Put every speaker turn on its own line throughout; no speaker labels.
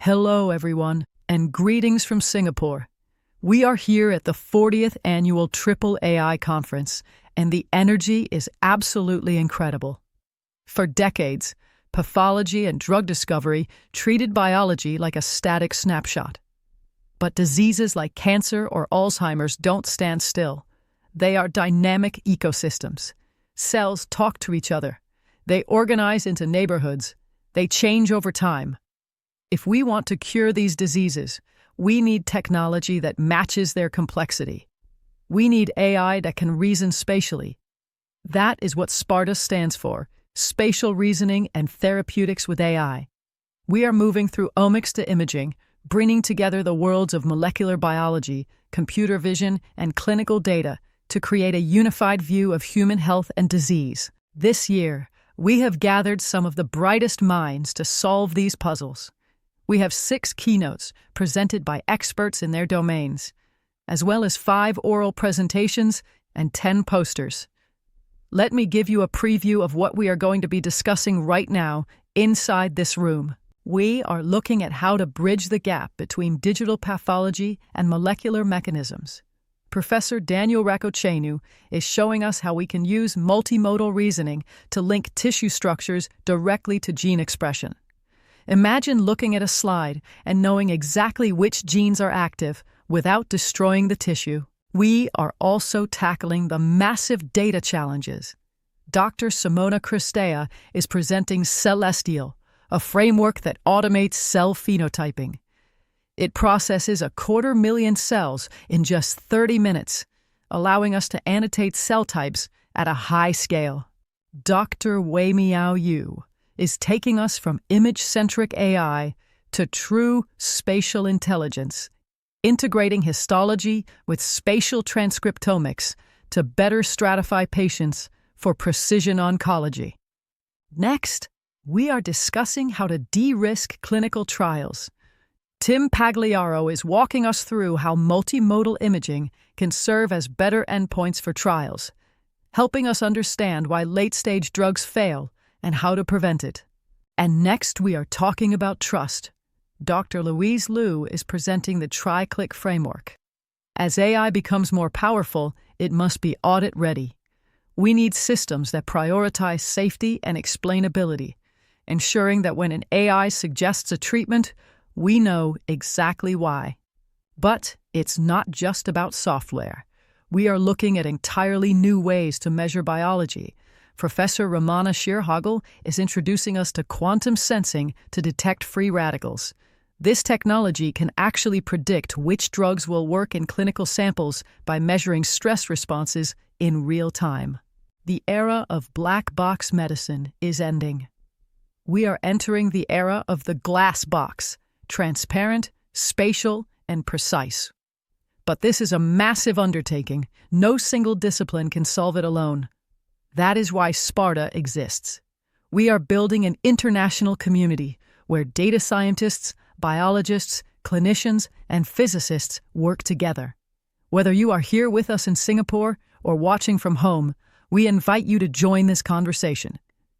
Hello, everyone, and greetings from Singapore. We are here at the 40th Annual Triple AI Conference, and the energy is absolutely incredible. For decades, pathology and drug discovery treated biology like a static snapshot. But diseases like cancer or Alzheimer's don't stand still. They are dynamic ecosystems. Cells talk to each other. They organize into neighborhoods. They change over time. If we want to cure these diseases, we need technology that matches their complexity. We need AI that can reason spatially. That is what SPARTA stands for, Spatial Reasoning and Therapeutics with AI. We are moving through omics to imaging, bringing together the worlds of molecular biology, computer vision, and clinical data to create a unified view of human health and disease. This year, we have gathered some of the brightest minds to solve these puzzles. We have 6 keynotes presented by experts in their domains, as well as 5 oral presentations and 10 posters. Let me give you a preview of what we are going to be discussing right now inside this room. We are looking at how to bridge the gap between digital pathology and molecular mechanisms. Professor Daniel Rakochenu is showing us how we can use multimodal reasoning to link tissue structures directly to gene expression. Imagine looking at a slide and knowing exactly which genes are active without destroying the tissue. We are also tackling the massive data challenges. Dr. Simona Cristea is presenting Celestial, a framework that automates cell phenotyping. It processes 250,000 cells in just 30 minutes, allowing us to annotate cell types at a high scale. Dr. Weimiao Yu is taking us from image-centric AI to true spatial intelligence, integrating histology with spatial transcriptomics to better stratify patients for precision oncology. Next, we are discussing how to de-risk clinical trials. Tim Pagliaro is walking us through how multimodal imaging can serve as better endpoints for trials, helping us understand why late-stage drugs fail and how to prevent it. And next, we are talking about trust. Dr. Louise Liu is presenting the tri-click framework. As AI becomes more powerful, it must be audit-ready. We need systems that prioritize safety and explainability, ensuring that when an AI suggests a treatment, we know exactly why. But it's not just about software. We are looking at entirely new ways to measure biology. Professor Ramana Shirhagel is introducing us to quantum sensing to detect free radicals. This technology can actually predict which drugs will work in clinical samples by measuring stress responses in real time. The era of black box medicine is ending. We are entering the era of the glass box, transparent, spatial, and precise. But this is a massive undertaking. No single discipline can solve it alone. That is why SPARTA exists. We are building an international community where data scientists, biologists, clinicians, and physicists work together. Whether you are here with us in Singapore or watching from home, we invite you to join this conversation.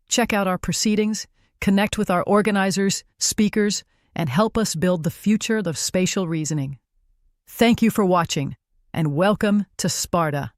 Check out our proceedings, connect with our organizers, speakers, and help us build the future of spatial reasoning. Thank you for watching, and welcome to SPARTA.